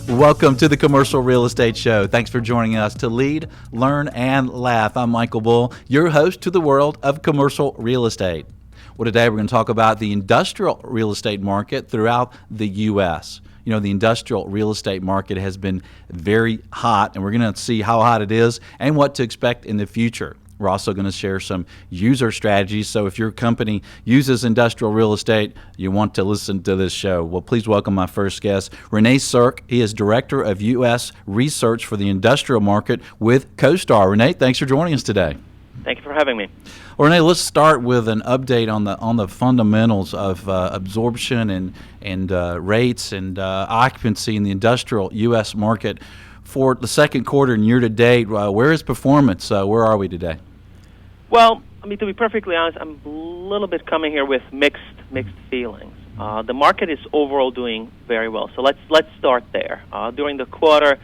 Welcome to the Commercial Real Estate Show. Thanks for joining us to lead, learn, and laugh. I'm Michael Bull, your host to the world of commercial real estate. Well, today we're going to talk about the industrial real estate market throughout the U.S. You know, the industrial real estate market has been very hot, and we're going to see how hot it is and what to expect in the future. We're also going to share some user strategies. So if your company uses industrial real estate, you want to listen to this show. Well, please welcome my first guest, Rene Circ. He is Director of U.S. Research for the Industrial Market with CoStar. Rene, thanks for joining us today. Thank you for having me. Well, Rene, let's start with an update on the fundamentals of absorption and rates and occupancy in the industrial U.S. market. For the second quarter and year to date, where is performance? Where are we today? Well, I mean, to be perfectly honest, I'm a little bit coming here with mixed feelings. The market is overall doing very well. So let's start there. During the quarter,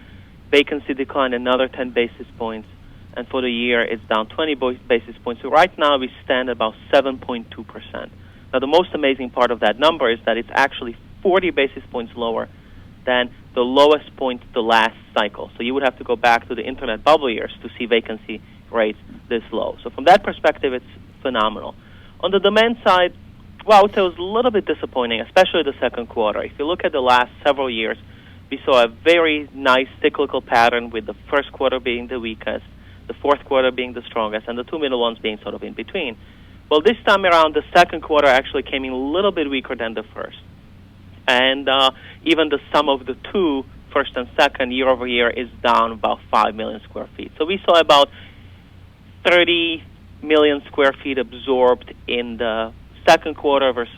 vacancy declined another 10 basis points, and for the year, it's down 20 basis points. So right now, we stand at about 7.2%. Now, the most amazing part of that number is that it's actually 40 basis points lower than the lowest point the last cycle. So you would have to go back to the internet bubble years to see vacancy rates this low. So from that perspective, it's phenomenal. On the demand side, well, I would say it was a little bit disappointing, especially the second quarter. If you look at the last several years, we saw a very nice cyclical pattern with the first quarter being the weakest, the fourth quarter being the strongest, and the two middle ones being sort of in between. Well, this time around, the second quarter actually came in a little bit weaker than the first. And even the sum of the two, first and second, year over year, is down about 5 million square feet. So we saw about 30 million square feet absorbed in the second quarter versus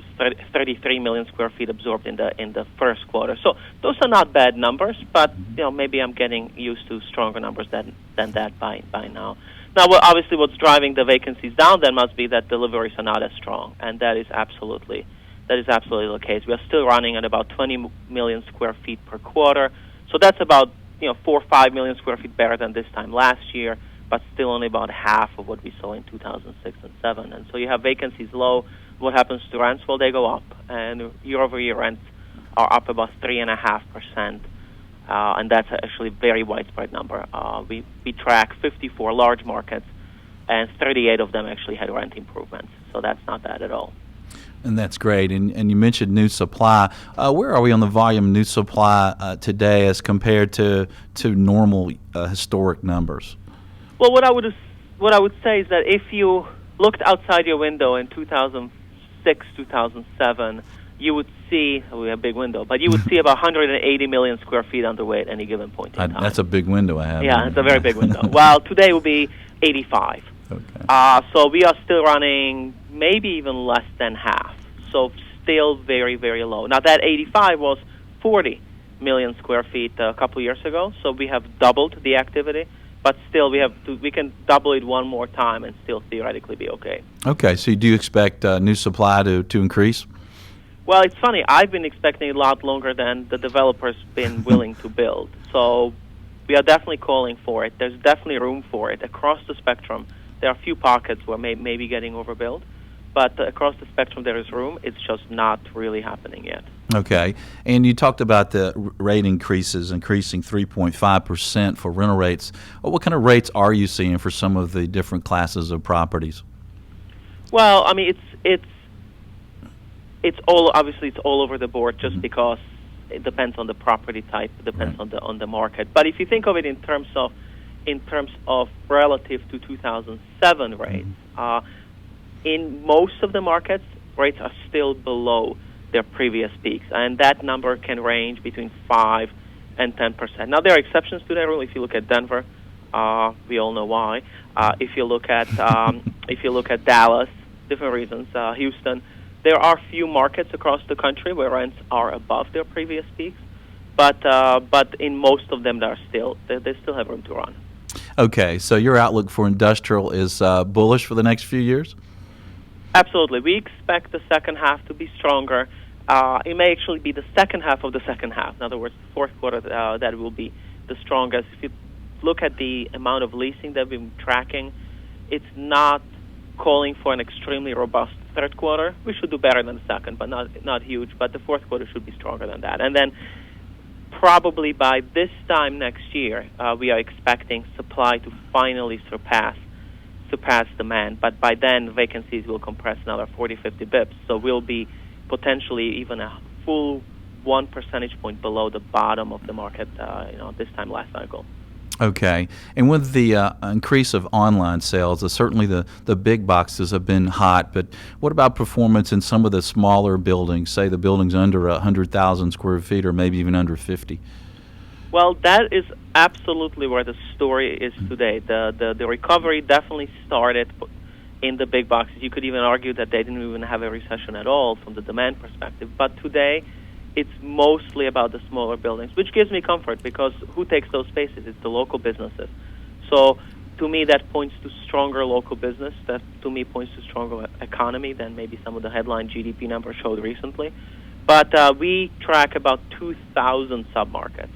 33 million square feet absorbed in the first quarter. So those are not bad numbers, but maybe I'm getting used to stronger numbers than that by now. Now, obviously, what's driving the vacancies down then must be that deliveries are not as strong, and that is absolutely the case. We are still running at about 20 million square feet per quarter, so that's about 4 or 5 million square feet better than this time last year, but still only about half of what we saw in 2006 and 7. And so you have vacancies low. What happens to rents? Well, they go up, and year-over-year rents are up about 3.5%, and that's actually a very widespread number. We track 54 large markets, and 38 of them actually had rent improvements, so that's not bad at all. And that's great. And you mentioned new supply. Where are we on the volume of new supply today as compared to normal historic numbers? Well, what I would say is that if you looked outside your window in 2006, 2007, you would see, we have a big window, but you would see about 180 million square feet underway at any given point in time. That's a big window I have. Yeah, it's a very big window. Well, today will be 85. Okay. So we are still running maybe even less than half. So still very, very low. Now that 85 was 40 million square feet a couple years ago. So we have doubled the activity, but still we can double it one more time and still theoretically be okay. Okay. So do you expect new supply to increase? Well, it's funny. I've been expecting a lot longer than the developers been willing to build. So we are definitely calling for it. There's definitely room for it across the spectrum. There are a few pockets where maybe getting overbuilt, but across the spectrum there is room. It's just not really happening yet. Okay. And you talked about the rate increases, increasing 3.5% for rental rates. What kind of rates are you seeing for some of the different classes of properties? Well, I mean, it's all over the board just because it depends on the property type, it depends on the market. But if you think of it in terms of relative to 2007 rates, in most of the markets, rates are still below their previous peaks, and that number can range between 5 and 10%. Now, there are exceptions to that rule. If you look at Denver, we all know why. If you look at Dallas, different reasons. Houston, there are few markets across the country where rents are above their previous peaks, but in most of them, they still have room to run. Okay, so your outlook for industrial is bullish for the next few years? Absolutely. We expect the second half to be stronger. It may actually be the second half of the second half. In other words, the fourth quarter that will be the strongest. If you look at the amount of leasing that we've been tracking, it's not calling for an extremely robust third quarter. We should do better than the second, but not huge. But the fourth quarter should be stronger than that. And then probably by this time next year, we are expecting supply to finally surpass demand. But by then, vacancies will compress another 40, 50 bips. So we'll be potentially even a full 1 percentage point below the bottom of the market, this time last cycle. Okay. And with the increase of online sales, certainly the big boxes have been hot, but what about performance in some of the smaller buildings, say the buildings under 100,000 square feet or maybe even under 50? Well, that is absolutely where the story is today. The recovery definitely started in the big boxes. You could even argue that they didn't even have a recession at all from the demand perspective. But today, it's mostly about the smaller buildings, which gives me comfort because who takes those spaces? It's the local businesses. So to me, that points to stronger local business. That to me points to stronger economy than maybe some of the headline GDP numbers showed recently. But we track about 2,000 submarkets,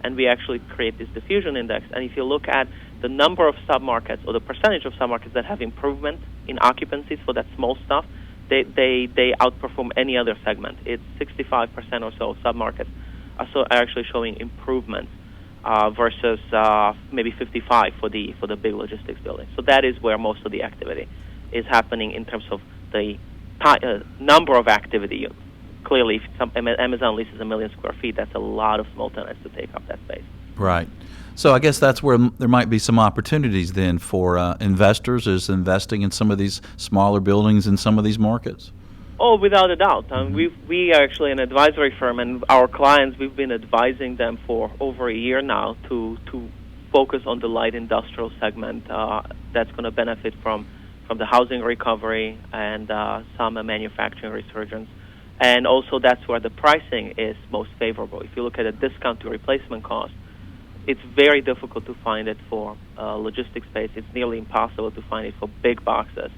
and we actually create this diffusion index. And if you look at the number of submarkets or the percentage of submarkets that have improvement in occupancies for that small stuff, they outperform any other segment. It's 65% or so of submarkets are actually showing improvements versus maybe 55 for the big logistics buildings. So that is where most of the activity is happening in terms of the number of activity. Clearly, if Amazon leases 1 million square feet, that's a lot of small tenants to take up that space. Right. So I guess that's where there might be some opportunities then for investors is investing in some of these smaller buildings in some of these markets. Oh, without a doubt. We are actually an advisory firm, and our clients, we've been advising them for over a year now to focus on the light industrial segment that's going to benefit from the housing recovery and some manufacturing resurgence. And also that's where the pricing is most favorable. If you look at a discount to replacement cost, it's very difficult to find it for logistics space. It's nearly impossible to find it for big boxes.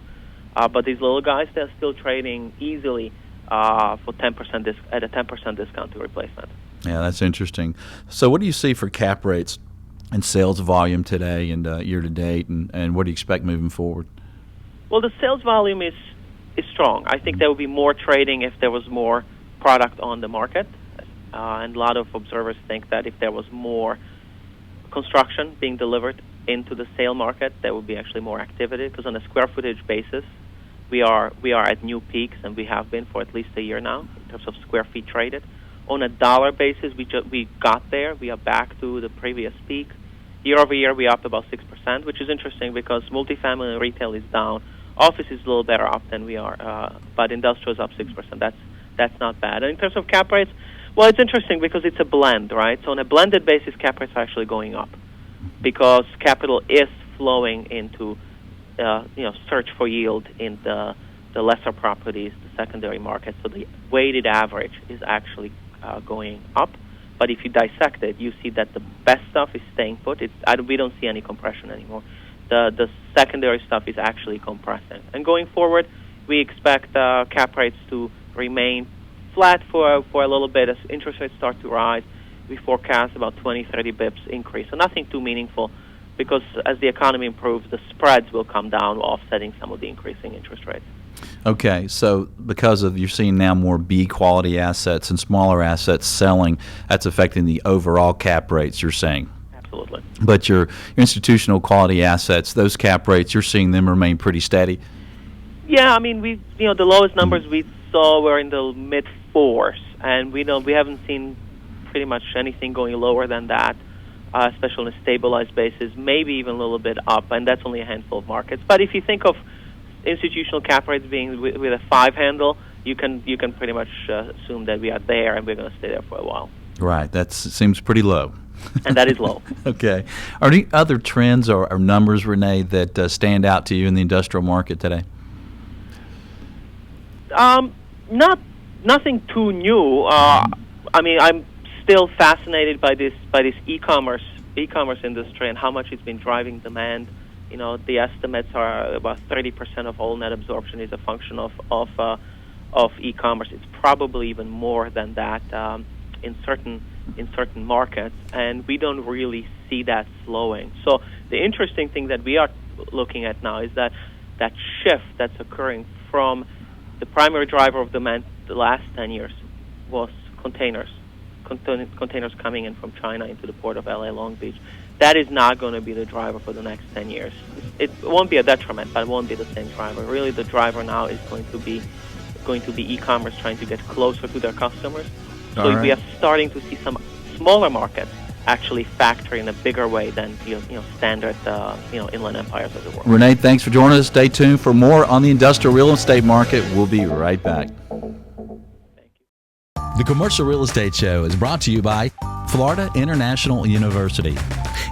But these little guys, they're still trading easily for 10% at a 10% discount to replacement. Yeah, that's interesting. So what do you see for cap rates and sales volume today and year to date, and what do you expect moving forward? Well, the sales volume is strong. I think there will be more trading if there was more product on the market. And a lot of observers think that if there was more construction being delivered into the sale market, there will be actually more activity, because on a square footage basis, we are at new peaks, and we have been for at least a year now in terms of square feet traded. On a dollar basis, we got there. We are back to the previous peak. Year over year, we are up about 6%, which is interesting because multifamily and retail is down. Office is a little better up than we are, but industrial is up 6%. That's not bad. And in terms of cap rates, well, it's interesting because it's a blend, right? So on a blended basis, cap rates are actually going up because capital is flowing into, search for yield in the lesser properties, the secondary market. So the weighted average is actually going up. But if you dissect it, you see that the best stuff is staying put. We don't see any compression anymore. The secondary stuff is actually compressing. And going forward, we expect cap rates to remain flat for a little bit. As interest rates start to rise, we forecast about 20, 30 bips increase. So nothing too meaningful, because as the economy improves, the spreads will come down, offsetting some of the increasing interest rates. Okay, so because of you're seeing now more B quality assets and smaller assets selling, that's affecting the overall cap rates, you're saying? Absolutely. But your institutional quality assets, those cap rates, you're seeing them remain pretty steady? Yeah, I mean, the lowest numbers we saw were in the mid fours, and we haven't seen pretty much anything going lower than that, especially on a stabilized basis, maybe even a little bit up, and that's only a handful of markets. But if you think of institutional cap rates being with a 5 handle, you can pretty much assume that we are there and we're going to stay there for a while. Right, that seems pretty low. And that is low. Okay. Are there any other trends or numbers, Rene, that stand out to you in the industrial market today? Nothing too new. I mean, I'm still fascinated by this e-commerce industry and how much it's been driving demand. The estimates are about 30% of all net absorption is a function of e-commerce. It's probably even more than that in certain in certain markets, and we don't really see that slowing. So the interesting thing that we are looking at now is that shift that's occurring from the primary driver of demand the last 10 years was containers coming in from China into the port of LA Long Beach. That is not going to be the driver for the next 10 years. It won't be a detriment, but it won't be the same driver. Really, the driver now is going to be e-commerce trying to get closer to their customers. So we are starting to see some smaller markets actually factor in a bigger way than standard inland empires of the world. Rene, thanks for joining us. Stay tuned for more on the industrial real estate market. We'll be right back. The Commercial Real Estate Show is brought to you by Florida International University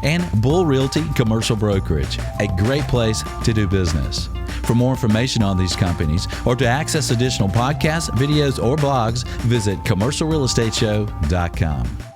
and Bull Realty Commercial Brokerage, a great place to do business. For more information on these companies or to access additional podcasts, videos, or blogs, visit commercialrealestateshow.com.